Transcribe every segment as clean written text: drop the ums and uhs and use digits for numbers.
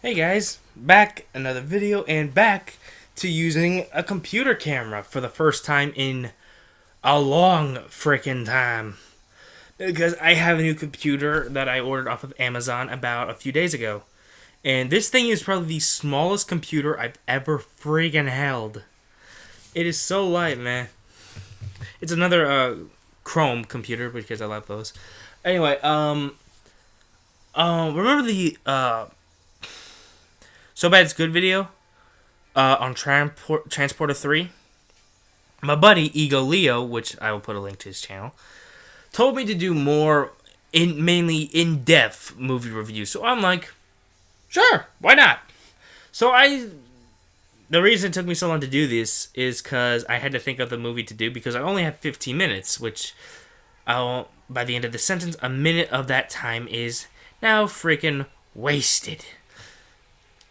Hey guys, back another video and back to using a computer camera for the first time in a long freaking time. Because I have a new computer that I ordered off of Amazon about a few days ago. And this thing is probably the smallest computer I've ever freaking held. It is so light, man. It's another Chrome computer because I love those. Anyway, remember the So Bad It's Good video on Transporter 3? My buddy, Ego Leo, which I will put a link to his channel, told me to do more, mainly in-depth movie reviews. So I'm like, sure, why not? The reason it took me so long to do this is because I had to think of the movie to do because I only have 15 minutes, which by the end of the sentence, a minute of that time is now freaking wasted.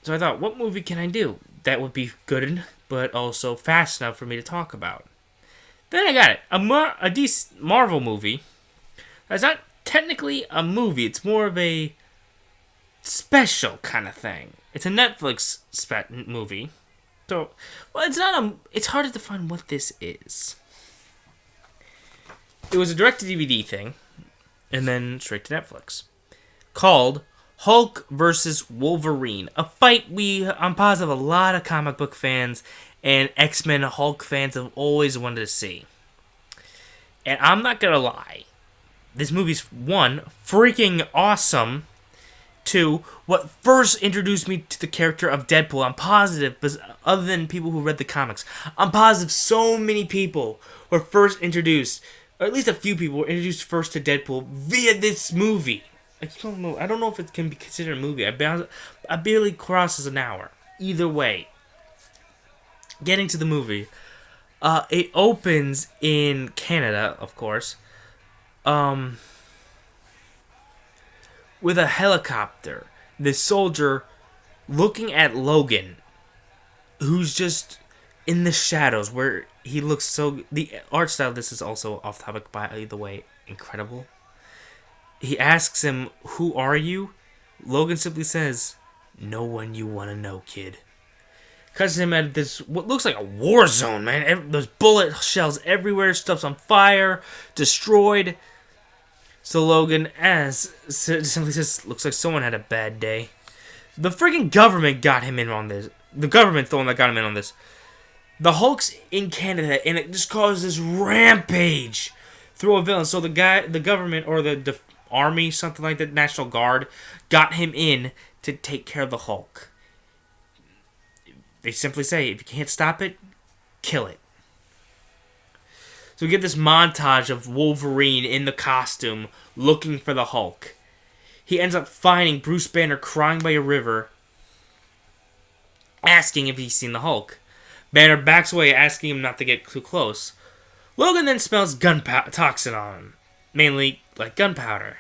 So I thought, what movie can I do that would be good, but also fast enough for me to talk about? Then I got it. A decent Marvel movie. That's not technically a movie. It's more of a special kind of thing. It's a Netflix movie. So, well, it's not a... It's hard to define what this is. It was a direct-to-DVD thing, and then straight to Netflix. Called Hulk versus Wolverine. A fight I'm positive a lot of comic book fans and X-Men Hulk fans have always wanted to see. And I'm not gonna lie. This movie's, one, freaking awesome. Two, what first introduced me to the character of Deadpool. I'm positive, but other than people who read the comics, I'm positive so many people were first introduced, or at least a few people were introduced first to Deadpool via this movie. I don't know if it can be considered a movie. I barely crosses an hour. Either way, getting to the movie, it opens in Canada, of course, with a helicopter. This soldier looking at Logan, who's just in the shadows, where he looks so... The art style, this is also off topic, by the way, incredible. He asks him, "Who are you?" Logan simply says, "No one you want to know, kid." Cuts him at this, what looks like a war zone, man. There's bullet shells everywhere, stuff's on fire, destroyed. So Logan simply says, "Looks like someone had a bad day." The freaking government got him in on this. The government's the one that got him in on this. The Hulk's in Canada, and it just causes this rampage through a villain. So the government, or the army, something like that, National Guard, got him in to take care of the Hulk. They simply say, if you can't stop it, kill it. So we get this montage of Wolverine in the costume looking for the Hulk. He ends up finding Bruce Banner crying by a river, asking if he's seen the Hulk. Banner backs away, asking him not to get too close. Logan then smells toxin on him, mainly like gunpowder.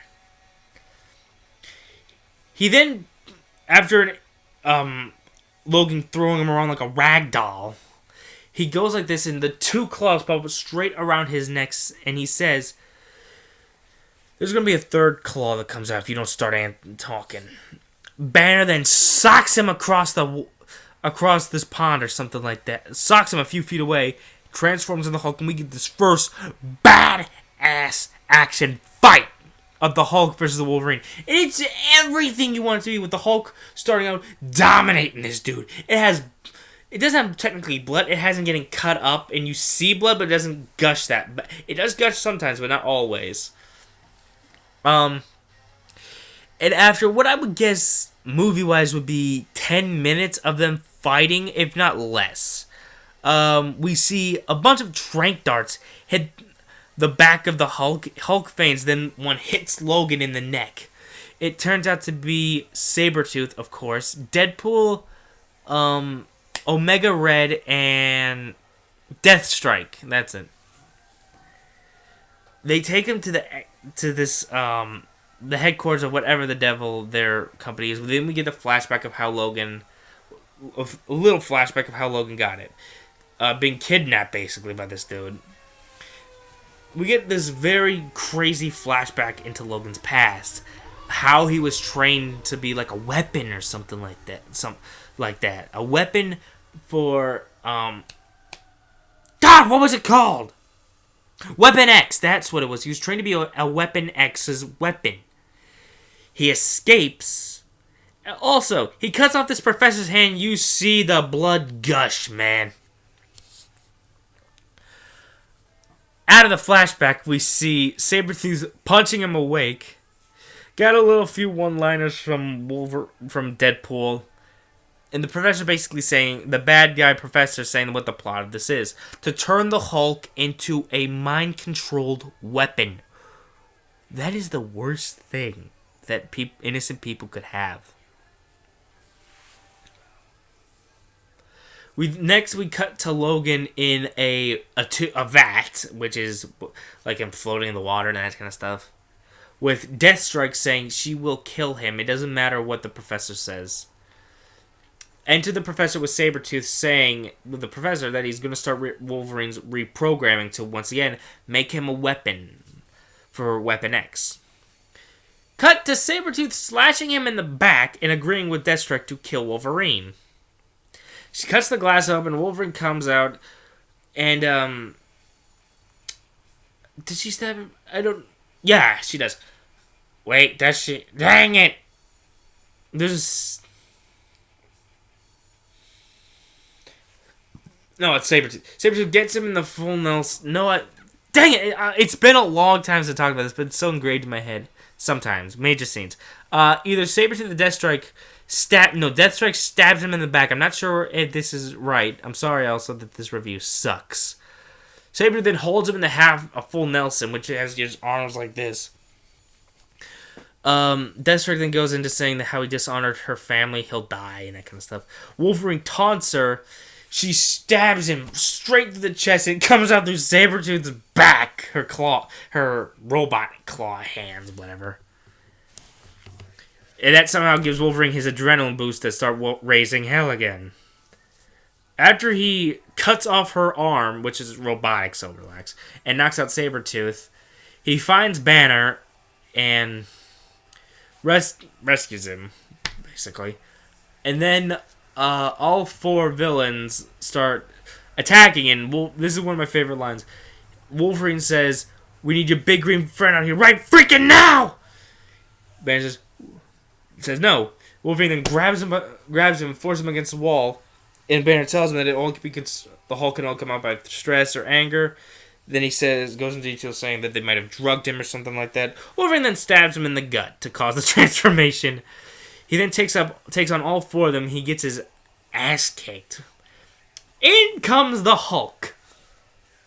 He then, after Logan throwing him around like a rag doll, he goes like this, and the two claws pop straight around his neck, and he says, "There's going to be a third claw that comes out if you don't start talking." Banner then socks him across this pond or something like that. Socks him a few feet away, transforms into the Hulk, and we get this first badass action fight of the Hulk versus the Wolverine. And it's everything you want it to be, with the Hulk starting out dominating this dude. It doesn't have technically blood. It hasn't getting cut up, and you see blood, but it doesn't gush that. But it does gush sometimes, but not always. And after what I would guess movie-wise would be 10 minutes of them fighting, if not less, we see a bunch of tranq darts hit the back of the Hulk. Hulk faints, then one hits Logan in the neck. It turns out to be Sabretooth, of course, Deadpool, Omega Red, and Deathstrike. That's it. They take him to the headquarters of whatever the devil their company is. Then we get a flashback of how Logan, a little flashback of how Logan got it, being kidnapped basically by this dude. We get this very crazy flashback into Logan's past, how he was trained to be like a weapon or something like that. A weapon for God, what was it called? Weapon X. That's what it was. He was trained to be a Weapon X's weapon. He escapes. Also, he cuts off this professor's hand. You see the blood gush, man. Out of the flashback, we see Sabretooth punching him awake. Got a few one-liners from Deadpool. And the professor basically saying, the bad guy professor saying what the plot of this is. To turn the Hulk into a mind-controlled weapon. That is the worst thing that innocent people could have. Next we cut to Logan in a vat, which is like him floating in the water and that kind of stuff. With Deathstrike saying she will kill him. It doesn't matter what the professor says. Enter the professor with Sabretooth saying with the professor that he's going to start Wolverine's reprogramming to once again make him a weapon for Weapon X. Cut to Sabretooth slashing him in the back and agreeing with Deathstrike to kill Wolverine. She cuts the glass open, Wolverine comes out, and did she stab him? Yeah, she does. Wait, does she? Dang it! No, it's Sabretooth. Sabretooth gets him in the full Nelson. Dang it! It's been a long time since I talked about this, but it's so engraved in my head. Sometimes. Major scenes. Either Sabretooth or Deathstrike Deathstrike stabs him in the back. I'm not sure if this is right. I'm sorry also that this review sucks. Sabretooth then holds him in a full Nelson, which has his arms like this. Deathstrike then goes into saying that how he dishonored her family, he'll die, and that kind of stuff. Wolverine taunts her. She stabs him straight to the chest. It comes out through Sabretooth's back. Her robot claw hands, whatever. And that somehow gives Wolverine his adrenaline boost to start raising hell again. After he cuts off her arm, which is robotic, so relax, and knocks out Sabretooth, he finds Banner and rescues him, basically. And then all four villains start attacking, and this is one of my favorite lines. Wolverine says, "We need your big green friend out here right freaking now!" Banner says no. Wolverine then grabs him, forces him against the wall, and Banner tells him that the Hulk can all come out by stress or anger. Then he goes into detail saying that they might have drugged him or something like that. Wolverine then stabs him in the gut to cause the transformation. He then takes on all four of them. He gets his ass kicked. In comes the Hulk,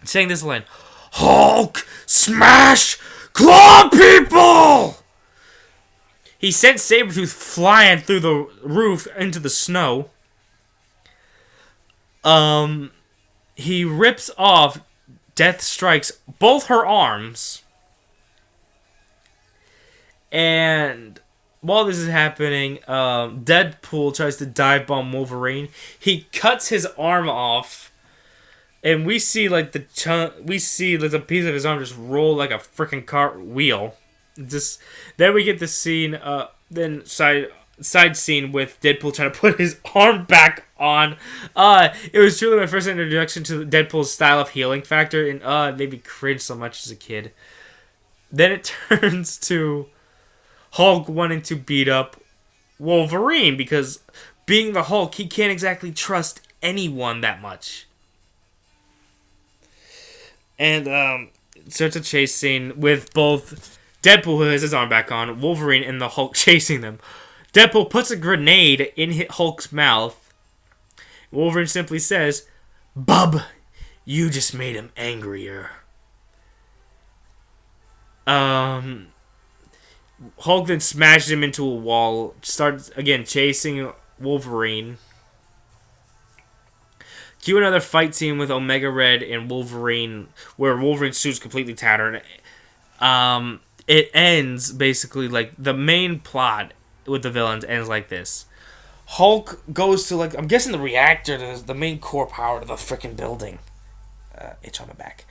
saying this line: "Hulk, smash, claw people!" He sent Sabretooth flying through the roof into the snow. He rips off Deathstrike's both her arms. And while this is happening, Deadpool tries to dive bomb Wolverine. He cuts his arm off, and we see like the piece of his arm just roll like a freaking cartwheel. Then we get the scene. Then side scene with Deadpool trying to put his arm back on. It was truly my first introduction to Deadpool's style of healing factor, and it made me cringe so much as a kid. Then it turns to Hulk wanting to beat up Wolverine, because being the Hulk, he can't exactly trust anyone that much. And starts a chase scene with both Deadpool, who has his arm back on, Wolverine, and the Hulk chasing them. Deadpool puts a grenade in Hulk's mouth. Wolverine simply says, "Bub, you just made him angrier." Hulk then smashes him into a wall, starts again chasing Wolverine. Cue another fight scene with Omega Red and Wolverine, where Wolverine's suit's completely tattered. It ends basically like the main plot with the villains ends like this. Hulk goes to, I'm guessing the reactor, the main core power to the freaking building. Itch on my back.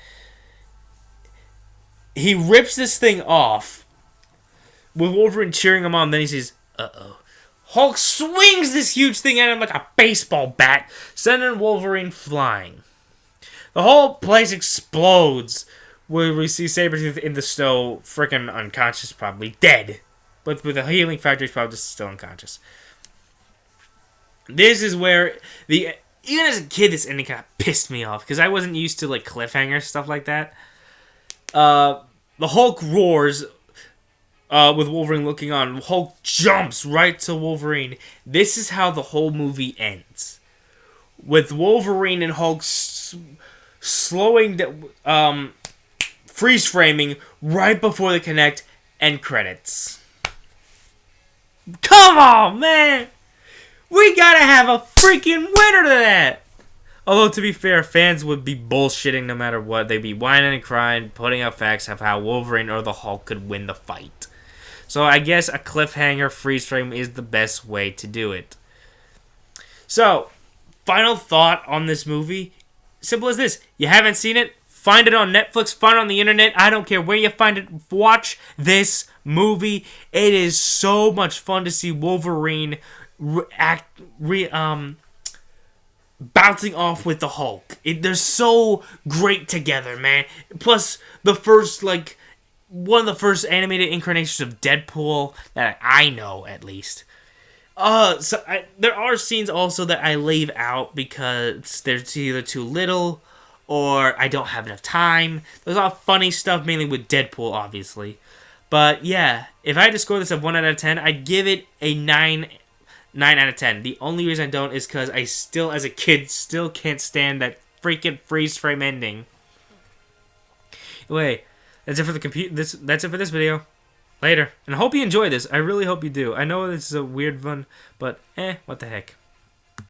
He rips this thing off, with Wolverine cheering him on. Then he says, "Uh-oh." Hulk swings this huge thing at him like a baseball bat, sending Wolverine flying. The whole place explodes, where we see Sabretooth in the snow, freaking unconscious, probably dead. But with a healing factor, he's probably just still unconscious. This is where even as a kid, this ending kind of pissed me off because I wasn't used to like cliffhangers, stuff like that. The Hulk roars. With Wolverine looking on, Hulk jumps right to Wolverine. This is how the whole movie ends, with Wolverine and Hulk slowing, freeze framing right before the connect end credits. Come on, man! We gotta have a freaking winner to that! Although, to be fair, fans would be bullshitting no matter what. They'd be whining and crying, putting out facts of how Wolverine or the Hulk could win the fight. So I guess a cliffhanger freeze frame is the best way to do it. So, final thought on this movie. Simple as this. You haven't seen it? Find it on Netflix. Find it on the internet. I don't care where you find it. Watch this movie. It is so much fun to see Wolverine bouncing off with the Hulk. They're so great together, man. Plus, one of the first animated incarnations of Deadpool that I know, at least. There are scenes also that I leave out because they're either too little or I don't have enough time. There's a lot of funny stuff, mainly with Deadpool, obviously. But yeah, if I had to score this at 1 out of 10, I'd give it a 9 out of 10. The only reason I don't is because I still, as a kid, still can't stand that freaking freeze frame ending. Anyway, that's it for that's it for this video. Later. And I hope you enjoy this. I really hope you do. I know this is a weird one, but what the heck.